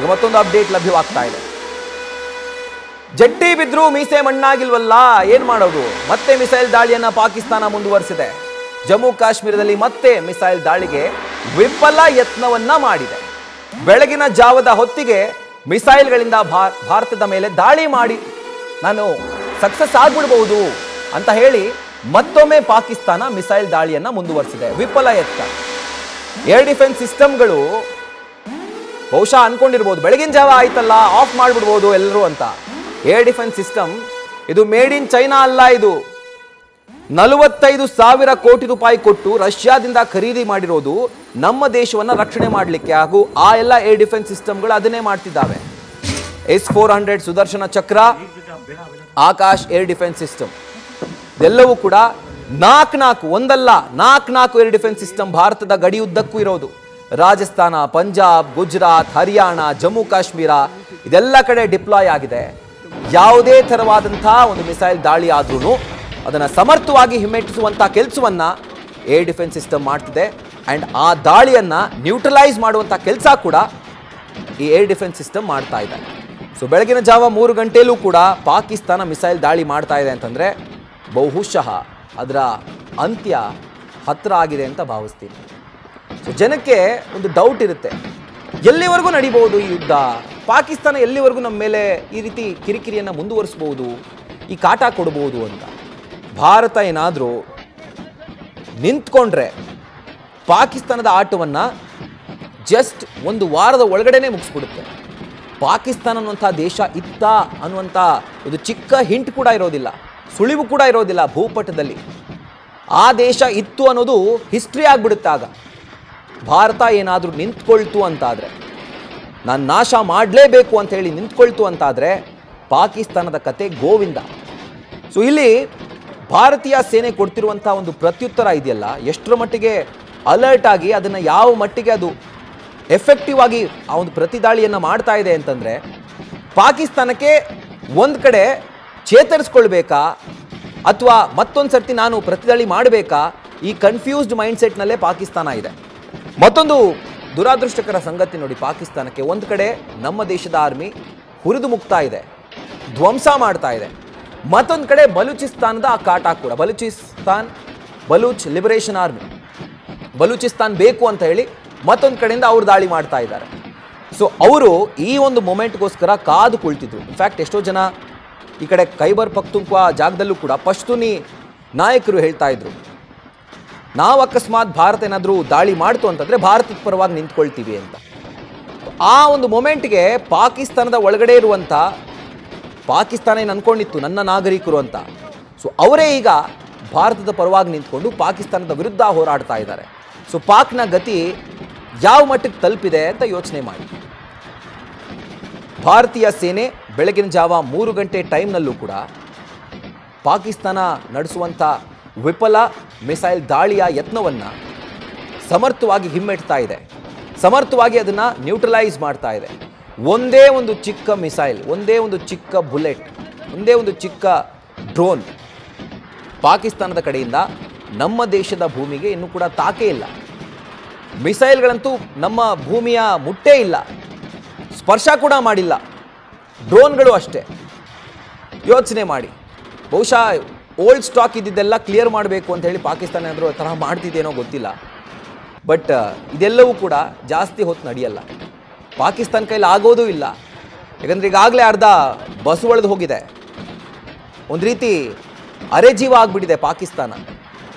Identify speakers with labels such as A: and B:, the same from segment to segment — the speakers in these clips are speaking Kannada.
A: ಈಗ ಮತ್ತೊಂದು ಅಪ್ಡೇಟ್ ಲಭ್ಯವಾಗ್ತಾ ಇದೆ. ಜಟ್ಟಿ ಬಿದ್ರೂ ಮೀಸೆ ಮಣ್ಣಾಗಿಲ್ವಲ್ಲ, ಏನ್ ಮಾಡೋದು? ಮತ್ತೆ ಮಿಸೈಲ್ ದಾಳಿಯನ್ನ ಪಾಕಿಸ್ತಾನ ಮುಂದುವರಿಸಿದೆ. ಜಮ್ಮು ಕಾಶ್ಮೀರದಲ್ಲಿ ಮತ್ತೆ ಮಿಸೈಲ್ ದಾಳಿಗೆ ವಿಫಲ ಯತ್ನವನ್ನ ಮಾಡಿದೆ. ಬೆಳಗಿನ ಜಾವದ ಹೊತ್ತಿಗೆ ಮಿಸೈಲ್ಗಳಿಂದ ಭಾರತದ ಮೇಲೆ ದಾಳಿ ಮಾಡಿ ನಾನು ಸಕ್ಸಸ್ ಆಗ್ಬಿಡ್ಬಹುದು ಅಂತ ಹೇಳಿ ಮತ್ತೊಮ್ಮೆ ಪಾಕಿಸ್ತಾನ ಮಿಸೈಲ್ ದಾಳಿಯನ್ನ ಮುಂದುವರಿಸಿದೆ. ವಿಫಲ ಯತ್ನ. ಏರ್ ಡಿಫೆನ್ಸ್ ಸಿಸ್ಟಮ್ಗಳು ಬಹುಶಃ ಅನ್ಕೊಂಡಿರ್ಬೋದು ಬೆಳಗಿನ ಜಾವ ಆಯ್ತಲ್ಲ ಆಫ್ ಮಾಡ್ಬಿಡ್ಬೋದು ಎಲ್ಲರೂ ಅಂತ. ಏರ್ ಡಿಫೆನ್ಸ್ ಸಿಸ್ಟಮ್ ಇದು ಮೇಡ್ ಇನ್ ಚೈನಾ ಅಲ್ಲ. ಇದು 45,000 ಕೋಟಿ ರೂಪಾಯಿ ಕೊಟ್ಟು ರಷ್ಯಾದಿಂದ ಖರೀದಿ ಮಾಡಿರೋದು ನಮ್ಮ ದೇಶವನ್ನ ರಕ್ಷಣೆ ಮಾಡಲಿಕ್ಕೆ. ಹಾಗೂ ಆ ಎಲ್ಲ ಏರ್ ಡಿಫೆನ್ಸ್ ಸಿಸ್ಟಮ್ಗಳು ಅದನ್ನೇ ಮಾಡ್ತಿದ್ದಾವೆ. S-400 ಸುದರ್ಶನ ಚಕ್ರ, ಆಕಾಶ್ ಏರ್ ಡಿಫೆನ್ಸ್ ಸಿಸ್ಟಮ್ ಇದೆಲ್ಲವೂ ಕೂಡ ಒಂದಲ್ಲ ನಾಲ್ಕು ಏರ್ ಡಿಫೆನ್ಸ್ ಸಿಸ್ಟಮ್ ಭಾರತದ ಗಡಿಯುದ್ದಕ್ಕೂ ಇರೋದು. ರಾಜಸ್ಥಾನ, ಪಂಜಾಬ್, ಗುಜರಾತ್, ಹರಿಯಾಣ, ಜಮ್ಮು ಕಾಶ್ಮೀರ ಇದೆಲ್ಲ ಕಡೆ ಡಿಪ್ಲಾಯ್ ಆಗಿದೆ. ಯಾವುದೇ ಥರವಾದಂತಹ ಒಂದು ಮಿಸೈಲ್ ದಾಳಿ ಆದ್ರೂ ಅದನ್ನು ಸಮರ್ಥವಾಗಿ ಹಿಮ್ಮೆಟ್ಟಿಸುವಂಥ ಕೆಲಸವನ್ನ ಏರ್ ಡಿಫೆನ್ಸ್ ಸಿಸ್ಟಮ್ ಮಾಡ್ತಿದೆ. ಆ್ಯಂಡ್ ಆ ದಾಳಿಯನ್ನು ನ್ಯೂಟ್ರಲೈಸ್ ಮಾಡುವಂಥ ಕೆಲಸ ಕೂಡ ಈ ಏರ್ ಡಿಫೆನ್ಸ್ ಸಿಸ್ಟಮ್ ಮಾಡ್ತಾ ಇದೆ. ಸೊ ಬೆಳಗಿನ ಜಾವ 3 ಗಂಟೆಯಲ್ಲೂ ಕೂಡ ಪಾಕಿಸ್ತಾನ ಮಿಸೈಲ್ ದಾಳಿ ಮಾಡ್ತಾ ಇದೆ ಅಂತಂದರೆ ಬಹುಶಃ ಅದರ ಅಂತ್ಯ ಹತ್ತಿರ ಆಗಿದೆ ಅಂತ ಭಾವಿಸ್ತೀನಿ. ಸೊ ಜನಕ್ಕೆ ಒಂದು ಡೌಟ್ ಇರುತ್ತೆ, ಎಲ್ಲಿವರೆಗೂ ನಡಿಬಹುದು ಈ ಯುದ್ಧ? ಪಾಕಿಸ್ತಾನ ಎಲ್ಲಿವರೆಗೂ ನಮ್ಮ ಮೇಲೆ ಈ ರೀತಿ ಕಿರಿಕಿರಿಯನ್ನು ಮುಂದುವರಿಸ್ಬೋದು, ಈ ಕಾಟ ಕೊಡ್ಬೋದು ಅಂತ. ಭಾರತ ಏನಾದರೂ ನಿಂತ್ಕೊಂಡ್ರೆ ಪಾಕಿಸ್ತಾನದ ಆಟವನ್ನು ಜಸ್ಟ್ ಒಂದು ವಾರದ ಒಳಗಡೆನೆ ಮುಗಿಸ್ಬಿಡುತ್ತೆ. ಪಾಕಿಸ್ತಾನ ಅನ್ನುವಂಥ ದೇಶ ಇತ್ತ ಅನ್ನುವಂಥ ಒಂದು ಚಿಕ್ಕ ಹಿಂಟ್ ಕೂಡ ಇರೋದಿಲ್ಲ, ಸುಳಿವು ಕೂಡ ಇರೋದಿಲ್ಲ ಭೂಪಟದಲ್ಲಿ. ಆ ದೇಶ ಇತ್ತು ಅನ್ನೋದು ಹಿಸ್ಟ್ರಿ ಆಗಿಬಿಡುತ್ತೆ. ಆಗ ಭಾರತ ಏನಾದರೂ ನಿಂತ್ಕೊಳ್ತು ಅಂತಾದರೆ, ನಾನು ನಾಶ ಮಾಡಲೇಬೇಕು ಅಂತ ಹೇಳಿ ನಿಂತ್ಕೊಳ್ತು ಅಂತಾದರೆ ಪಾಕಿಸ್ತಾನದ ಕತೆ ಗೋವಿಂದ. ಸೊ ಇಲ್ಲಿ ಭಾರತೀಯ ಸೇನೆ ಕೊಡ್ತಿರುವಂಥ ಒಂದು ಪ್ರತ್ಯುತ್ತರ ಇದೆಯಲ್ಲ, ಎಷ್ಟರ ಮಟ್ಟಿಗೆ ಅಲರ್ಟ್ ಆಗಿ ಅದನ್ನು ಯಾವ ಮಟ್ಟಿಗೆ ಅದು ಎಫೆಕ್ಟಿವ್ ಆಗಿ ಆ ಒಂದು ಪ್ರತಿದಾಳಿಯನ್ನು ಮಾಡ್ತಾ ಇದೆ ಅಂತಂದರೆ, ಪಾಕಿಸ್ತಾನಕ್ಕೆ ಒಂದು ಕಡೆ ಚೇತರಿಸ್ಕೊಳ್ಬೇಕಾ ಅಥವಾ ಮತ್ತೊಂದು ಸರ್ತಿ ನಾನು ಪ್ರತಿದಾಳಿ ಮಾಡಬೇಕಾ, ಈ ಕನ್ಫ್ಯೂಸ್ಡ್ ಮೈಂಡ್ಸೆಟ್ನಲ್ಲೇ ಪಾಕಿಸ್ತಾನ ಇದೆ. ಮತ್ತೊಂದು ದುರಾದೃಷ್ಟಕರ ಸಂಗತಿ ನೋಡಿ, ಪಾಕಿಸ್ತಾನಕ್ಕೆ ಒಂದು ಕಡೆ ನಮ್ಮ ದೇಶದ ಆರ್ಮಿ ಹುರಿದು ಮುಕ್ತಾ ಇದೆ, ಧ್ವಂಸ ಮಾಡ್ತಾ ಇದೆ. ಮತ್ತೊಂದು ಕಡೆ ಬಲೂಚಿಸ್ತಾನದ ಆ ಕಾಟ ಕೂಡ, ಬಲೂಚ್ ಲಿಬರೇಷನ್ ಆರ್ಮಿ, ಬಲೂಚಿಸ್ತಾನ್ ಬೇಕು ಅಂತ ಹೇಳಿ ಮತ್ತೊಂದು ಕಡೆಯಿಂದ ಅವರು ದಾಳಿ ಮಾಡ್ತಾ ಇದ್ದಾರೆ. ಸೊ ಅವರು ಈ ಒಂದು ಮೊಮೆಂಟ್ಗೋಸ್ಕರ ಕಾದು ಕುಳಿತಿದ್ರು. ಇನ್ಫ್ಯಾಕ್ಟ್ ಎಷ್ಟೋ ಜನ ಈ ಕಡೆ ಖೈಬರ್ ಪಖ್ತೂನ್ಖ್ವಾ ಜಾಗದಲ್ಲೂ ಕೂಡ ಪಶ್ತೂನಿ ನಾಯಕರು ಹೇಳ್ತಾ ಇದ್ರು, ನಾವು ಅಕಸ್ಮಾತ್ ಭಾರತ ಏನಾದರೂ ದಾಳಿ ಮಾಡ್ತು ಅಂತಂದರೆ ಭಾರತದ ಪರವಾಗಿ ನಿಂತ್ಕೊಳ್ತೀವಿ ಅಂತ. ಆ ಒಂದು ಮೊಮೆಂಟ್ಗೆ ಪಾಕಿಸ್ತಾನದ ಒಳಗಡೆ ಇರುವಂಥ ಪಾಕಿಸ್ತಾನ ಏನು ಅಂದ್ಕೊಂಡಿತ್ತು ನನ್ನ ನಾಗರಿಕರು ಅಂತ, ಸೊ ಅವರೇ ಈಗ ಭಾರತದ ಪರವಾಗಿ ನಿಂತ್ಕೊಂಡು ಪಾಕಿಸ್ತಾನದ ವಿರುದ್ಧ ಹೋರಾಡ್ತಾ ಇದ್ದಾರೆ. ಸೊ ಪಾಕ್ನ ಗತಿ ಯಾವ ಮಟ್ಟಕ್ಕೆ ತಲುಪಿದೆ ಅಂತ ಯೋಚನೆ ಮಾಡಿ. ಭಾರತೀಯ ಸೇನೆ ಬೆಳಗಿನ ಜಾವ 3 ಗಂಟೆ ಟೈಮ್ನಲ್ಲೂ ಕೂಡ ಪಾಕಿಸ್ತಾನ ನಡೆಸುವಂಥ ವಿಫಲ ಮಿಸೈಲ್ ದಾಳಿಯ ಯತ್ನವನ್ನು ಸಮರ್ಥವಾಗಿ ಹಿಮ್ಮೆಟ್ತಾ ಇದೆ, ಸಮರ್ಥವಾಗಿ ಅದನ್ನು ನ್ಯೂಟ್ರಲೈಸ್ ಮಾಡ್ತಾ ಇದೆ. ಒಂದೇ ಒಂದು ಚಿಕ್ಕ ಮಿಸೈಲ್, ಒಂದೇ ಒಂದು ಚಿಕ್ಕ ಬುಲೆಟ್, ಒಂದೇ ಒಂದು ಚಿಕ್ಕ ಡ್ರೋನ್ ಪಾಕಿಸ್ತಾನದ ಕಡೆಯಿಂದ ನಮ್ಮ ದೇಶದ ಭೂಮಿಗೆ ಇನ್ನೂ ಕೂಡ ತಾಕೇ ಇಲ್ಲ. ಮಿಸೈಲ್ಗಳಂತೂ ನಮ್ಮ ಭೂಮಿಯ ಮುಟ್ಟೇ ಇಲ್ಲ, ಸ್ಪರ್ಶ ಕೂಡ ಮಾಡಿಲ್ಲ. ಡ್ರೋನ್ಗಳು ಅಷ್ಟೇ. ಯೋಚನೆ ಮಾಡಿ, ಬಹುಶಃ ಓಲ್ಡ್ ಸ್ಟಾಕ್ ಇದ್ದಿದ್ದೆಲ್ಲ ಕ್ಲಿಯರ್ ಮಾಡಬೇಕು ಅಂತ ಹೇಳಿ ಪಾಕಿಸ್ತಾನ ಏನಾದರೂ ಆ ತರಹ ಮಾಡ್ತಿದ್ದೇನೋ ಗೊತ್ತಿಲ್ಲ. ಬಟ್ ಇದೆಲ್ಲವೂ ಕೂಡ ಜಾಸ್ತಿ ಹೊತ್ತು ನಡೆಯಲ್ಲ, ಪಾಕಿಸ್ತಾನ ಕೈಲಿ ಆಗೋದೂ ಇಲ್ಲ. ಯಾಕಂದರೆ ಈಗಾಗಲೇ ಅರ್ಧ ಬಸ್ ಒಳೆದು ಹೋಗಿದೆ, ಒಂದು ರೀತಿ ಅರೆಜೀವ ಆಗಿಬಿಟ್ಟಿದೆ ಪಾಕಿಸ್ತಾನ.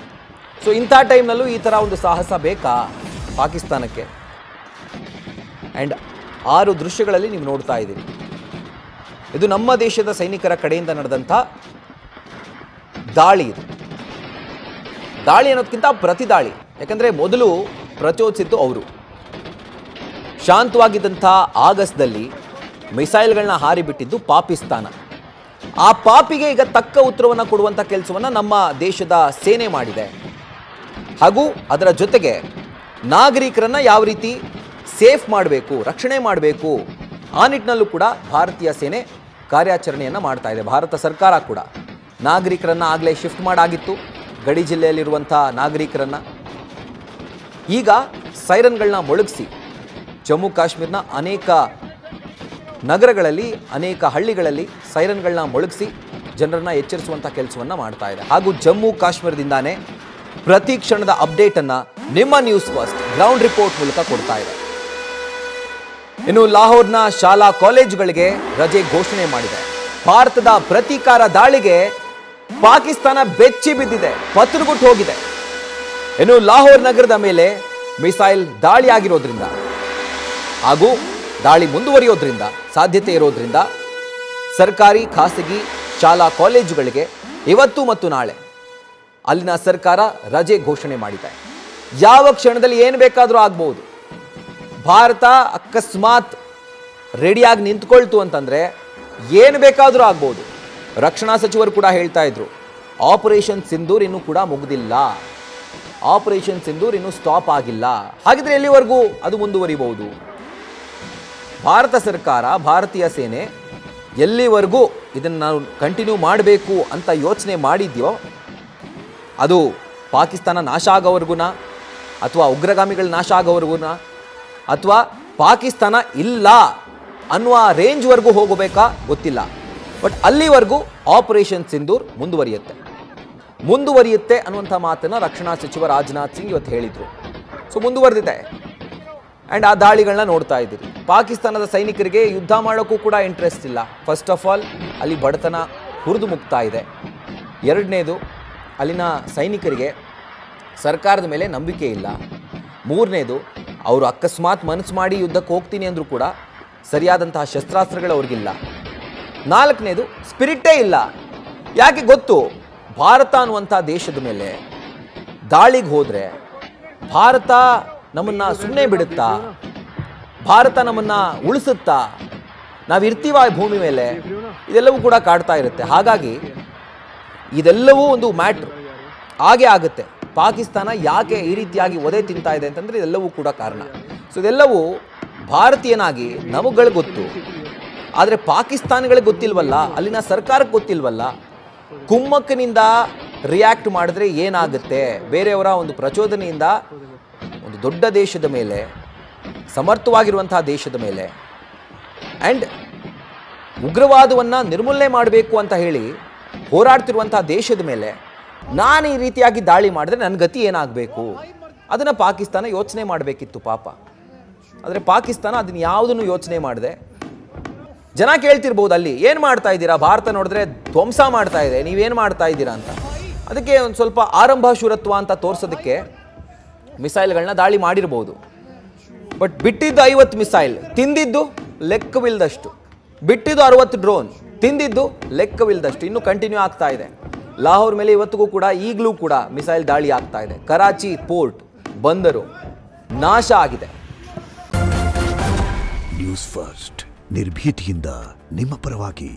A: ಸೊ ಇಂಥ ಟೈಮ್ನಲ್ಲೂ ಈ ಥರ ಒಂದು ಸಾಹಸ ಬೇಕಾ ಪಾಕಿಸ್ತಾನಕ್ಕೆ? ಆ್ಯಂಡ್ 6 ದೃಶ್ಯಗಳಲ್ಲಿ ನೀವು ನೋಡ್ತಾ ಇದ್ದೀರಿ, ಇದು ನಮ್ಮ ದೇಶದ ಸೈನಿಕರ ಕಡೆಯಿಂದ ನಡೆದಂಥ ದಾಳಿ. ಇದು ದಾಳಿ ಅನ್ನೋದಕ್ಕಿಂತ ಪ್ರತಿದಾಳಿ. ಯಾಕಂದರೆ ಮೊದಲು ಪ್ರಚೋದಿಸಿದ್ದು ಅವರು. ಶಾಂತವಾಗಿದ್ದಂಥ ಆಗಸ್ಟ್ದಲ್ಲಿ ಮಿಸೈಲ್ಗಳನ್ನ ಹಾರಿಬಿಟ್ಟಿದ್ದು ಪಾಕಿಸ್ತಾನ. ಆ ಪಾಪಿಗೆ ಈಗ ತಕ್ಕ ಉತ್ತರವನ್ನು ಕೊಡುವಂಥ ಕೆಲಸವನ್ನು ನಮ್ಮ ದೇಶದ ಸೇನೆ ಮಾಡಿದೆ. ಹಾಗೂ ಅದರ ಜೊತೆಗೆ ನಾಗರಿಕರನ್ನು ಯಾವ ರೀತಿ ಸೇಫ್ ಮಾಡಬೇಕು, ರಕ್ಷಣೆ ಮಾಡಬೇಕು, ಆ ನಿಟ್ಟಿನಲ್ಲೂ ಕೂಡ ಭಾರತೀಯ ಸೇನೆ ಕಾರ್ಯಾಚರಣೆಯನ್ನು ಮಾಡ್ತಾ ಇದೆ. ಭಾರತ ಸರ್ಕಾರ ಕೂಡ ನಾಗರಿಕರನ್ನು ಆಗಲೇ ಶಿಫ್ಟ್ ಮಾಡಾಗಿತ್ತು, ಗಡಿ ಜಿಲ್ಲೆಯಲ್ಲಿರುವಂಥ ನಾಗರಿಕರನ್ನು. ಈಗ ಸೈರನ್ಗಳನ್ನ ಮೊಳಗಿಸಿ ಜಮ್ಮು ಕಾಶ್ಮೀರ್ನ ಅನೇಕ ನಗರಗಳಲ್ಲಿ ಅನೇಕ ಹಳ್ಳಿಗಳಲ್ಲಿ ಸೈರನ್ಗಳನ್ನ ಮೊಳಗಿಸಿ ಜನರನ್ನ ಎಚ್ಚರಿಸುವಂಥ ಕೆಲಸವನ್ನು ಮಾಡ್ತಾ ಇದೆ. ಹಾಗೂ ಜಮ್ಮು ಕಾಶ್ಮೀರದಿಂದಾನೇ ಪ್ರತಿ ಕ್ಷಣದ ಅಪ್ಡೇಟನ್ನು ನಿಮ್ಮ ನ್ಯೂಸ್ ಫಸ್ಟ್ ಗ್ರೌಂಡ್ ರಿಪೋರ್ಟ್ ಮೂಲಕ ಕೊಡ್ತಾ ಇದೆ. ಇನ್ನು ಲಾಹೋರ್ನ ಶಾಲಾ ಕಾಲೇಜುಗಳಿಗೆ ರಜೆ ಘೋಷಣೆ ಮಾಡಿದೆ. ಭಾರತದ ಪ್ರತೀಕಾರ ದಾಳಿಗೆ ಪಾಕಿಸ್ತಾನ ಬೆಚ್ಚಿ ಬಿದ್ದಿದೆ, ಪತ್ರಗುಟ್ಟು ಹೋಗಿದೆ. ಇನ್ನು ಲಾಹೋರ್ ನಗರದ ಮೇಲೆ ಮಿಸೈಲ್ ದಾಳಿಯಾಗಿರೋದ್ರಿಂದ ಹಾಗೂ ದಾಳಿ ಮುಂದುವರಿಯೋದ್ರಿಂದ ಸಾಧ್ಯತೆ ಇರೋದ್ರಿಂದ ಸರ್ಕಾರಿ ಖಾಸಗಿ ಶಾಲಾ ಕಾಲೇಜುಗಳಿಗೆ ಇವತ್ತು ಮತ್ತು ನಾಳೆ ಅಲ್ಲಿನ ಸರ್ಕಾರ ರಜೆ ಘೋಷಣೆ ಮಾಡಿದೆ. ಯಾವ ಕ್ಷಣದಲ್ಲಿ ಏನು ಬೇಕಾದರೂ ಆಗ್ಬೋದು. ಭಾರತ ಅಕಸ್ಮಾತ್ ರೆಡಿಯಾಗಿ ನಿಂತ್ಕೊಳ್ತು ಅಂತಂದರೆ ಏನು ಬೇಕಾದರೂ ಆಗ್ಬೋದು. ರಕ್ಷಣಾ ಸಚಿವರು ಕೂಡ ಹೇಳ್ತಾ ಇದ್ರು, ಆಪರೇಷನ್ ಸಿಂಧೂರ್ ಇನ್ನೂ ಕೂಡ ಮುಗಿದಿಲ್ಲ, ಆಪರೇಷನ್ ಸಿಂಧೂರ್ ಇನ್ನೂ ಸ್ಟಾಪ್ ಆಗಿಲ್ಲ. ಹಾಗಿದ್ರೆ ಎಲ್ಲಿವರೆಗೂ ಅದು ಮುಂದುವರಿಬಹುದು? ಭಾರತ ಸರ್ಕಾರ, ಭಾರತೀಯ ಸೇನೆ ಎಲ್ಲಿವರೆಗೂ ಇದನ್ನು ನಾವು ಕಂಟಿನ್ಯೂ ಮಾಡಬೇಕು ಅಂತ ಯೋಚನೆ ಮಾಡಿದ್ಯೋ ಅದು ಪಾಕಿಸ್ತಾನ ನಾಶ ಆಗೋವರೆಗೂನ, ಅಥವಾ ಉಗ್ರಗಾಮಿಗಳು ನಾಶ ಆಗೋವರೆಗೂನ, ಅಥವಾ ಪಾಕಿಸ್ತಾನ ಇಲ್ಲ ಅನ್ನುವ ರೇಂಜ್ವರೆಗೂ ಹೋಗಬೇಕಾ ಗೊತ್ತಿಲ್ಲ. ಬಟ್ ಅಲ್ಲಿವರೆಗೂ ಆಪರೇಷನ್ ಸಿಂಧೂರ್ ಮುಂದುವರಿಯುತ್ತೆ ಅನ್ನುವಂಥ ಮಾತನ್ನು ರಕ್ಷಣಾ ಸಚಿವ ರಾಜನಾಥ್ ಸಿಂಗ್ ಇವತ್ತು ಹೇಳಿದರು. ಸೊ ಮುಂದುವರೆದಿದೆ. ಆ್ಯಂಡ್ ಆ ದಾಳಿಗಳನ್ನ ನೋಡ್ತಾ ಇದ್ದೀರಿ. ಪಾಕಿಸ್ತಾನದ ಸೈನಿಕರಿಗೆ ಯುದ್ಧ ಮಾಡೋಕ್ಕೂ ಕೂಡ ಇಂಟ್ರೆಸ್ಟ್ ಇಲ್ಲ. ಫಸ್ಟ್ ಆಫ್ ಆಲ್ ಅಲ್ಲಿ ಬಡತನ ಹುರಿದು ಮುಗ್ತಾ ಇದೆ. ಎರಡನೇದು, ಅಲ್ಲಿನ ಸೈನಿಕರಿಗೆ ಸರ್ಕಾರದ ಮೇಲೆ ನಂಬಿಕೆ ಇಲ್ಲ. ಮೂರನೇದು, ಅವರು ಅಕಸ್ಮಾತ್ ಮನಸ್ಸು ಮಾಡಿ ಯುದ್ಧಕ್ಕೆ ಹೋಗ್ತೀನಿ ಅಂದರೂ ಕೂಡ ಸರಿಯಾದಂತಹ ಶಸ್ತ್ರಾಸ್ತ್ರಗಳು ಅವ್ರಿಗಿಲ್ಲ. ನಾಲ್ಕನೇದು, ಸ್ಪಿರಿಟೇ ಇಲ್ಲ. ಯಾಕೆ ಗೊತ್ತು? ಭಾರತ ಅನ್ನುವಂಥ ದೇಶದ ಮೇಲೆ ದಾಳಿಗೆ ಹೋದರೆ ಭಾರತ ನಮ್ಮನ್ನು ಸುಮ್ಮನೆ ಬಿಡುತ್ತಾ? ಭಾರತ ನಮ್ಮನ್ನು ಉಳಿಸುತ್ತಾ? ನಾವಿರ್ತೀವ ಭೂಮಿ ಮೇಲೆ? ಇದೆಲ್ಲವೂ ಕೂಡ ಕಾಡ್ತಾ ಇರುತ್ತೆ. ಹಾಗಾಗಿ ಇದೆಲ್ಲವೂ ಒಂದು ಮ್ಯಾಟ್ರ್ ಹಾಗೆ ಆಗುತ್ತೆ. ಪಾಕಿಸ್ತಾನ ಯಾಕೆ ಈ ರೀತಿಯಾಗಿ ಒದೆ ತಿಂತಾ ಇದೆ ಅಂತಂದರೆ ಇದೆಲ್ಲವೂ ಕೂಡ ಕಾರಣ. ಸೊ ಇದೆಲ್ಲವೂ ಭಾರತೀಯನಾಗಿ ನಮಗಳಿಗೆ ಗೊತ್ತು, ಆದರೆ ಪಾಕಿಸ್ತಾನಿಗಳಿಗೆ ಗೊತ್ತಿಲ್ವಲ್ಲ, ಅಲ್ಲಿನ ಸರ್ಕಾರಕ್ಕೆ ಗೊತ್ತಿಲ್ವಲ್ಲ. ಕುಮ್ಮಕ್ಕಿನಿಂದ ರಿಯಾಕ್ಟ್ ಮಾಡಿದ್ರೆ ಏನಾಗುತ್ತೆ? ಬೇರೆಯವರ ಒಂದು ಪ್ರಚೋದನೆಯಿಂದ ಒಂದು ದೊಡ್ಡ ದೇಶದ ಮೇಲೆ, ಸಮರ್ಥವಾಗಿರುವಂತಹ ದೇಶದ ಮೇಲೆ, ಆ್ಯಂಡ್ ಉಗ್ರವಾದವನ್ನು ನಿರ್ಮೂಲನೆ ಮಾಡಬೇಕು ಅಂತ ಹೇಳಿ ಹೋರಾಡ್ತಿರುವಂಥ ದೇಶದ ಮೇಲೆ ನಾನು ಈ ರೀತಿಯಾಗಿ ದಾಳಿ ಮಾಡಿದ್ರೆ ನನ್ನ ಗತಿ ಏನಾಗಬೇಕು? ಅದನ್ನು ಪಾಕಿಸ್ತಾನ ಯೋಚನೆ ಮಾಡಬೇಕಿತ್ತು ಪಾಪ. ಆದರೆ ಪಾಕಿಸ್ತಾನ ಅದನ್ನು ಯಾವುದನ್ನು ಯೋಚನೆ ಮಾಡಿದೆ. ಜನ ಕೇಳ್ತಿರ್ಬೋದು, ಅಲ್ಲಿ ಏನು ಮಾಡ್ತಾ ಇದ್ದೀರಾ? ಭಾರತ ನೋಡಿದ್ರೆ ಧ್ವಂಸ ಮಾಡ್ತಾ ಇದೆ, ನೀವೇನು ಮಾಡ್ತಾ ಇದ್ದೀರಾ ಅಂತ. ಅದಕ್ಕೆ ಒಂದು ಸ್ವಲ್ಪ ಆರಂಭ ಶೂರತ್ವ ಅಂತ ತೋರಿಸೋದಕ್ಕೆ ಮಿಸೈಲ್ಗಳನ್ನ ದಾಳಿ ಮಾಡಿರ್ಬೋದು. ಬಟ್ ಬಿಟ್ಟಿದ್ದು 50 ಮಿಸೈಲ್, ತಿಂದಿದ್ದು ಲೆಕ್ಕವಿಲ್ಲದಷ್ಟು. ಬಿಟ್ಟಿದ್ದು 60 ಡ್ರೋನ್, ತಿಂದಿದ್ದು ಲೆಕ್ಕವಿಲ್ಲದಷ್ಟು. ಇನ್ನೂ ಕಂಟಿನ್ಯೂ ಆಗ್ತಾ ಇದೆ. ಲಾಹೋರ್ ಮೇಲೆ ಇವತ್ತಿಗೂ ಕೂಡ, ಈಗಲೂ ಕೂಡ ಮಿಸೈಲ್ ದಾಳಿ ಆಗ್ತಾ ಇದೆ. ಕರಾಚಿ ಪೋರ್ಟ್, ಬಂದರು ನಾಶ ಆಗಿದೆ.
B: ನ್ಯೂಸ್ ಫಸ್ಟ್ ನಿರ್ಭೀತಿಯಿಂದ ನಿಮ್ಮ ಪರವಾಗಿ.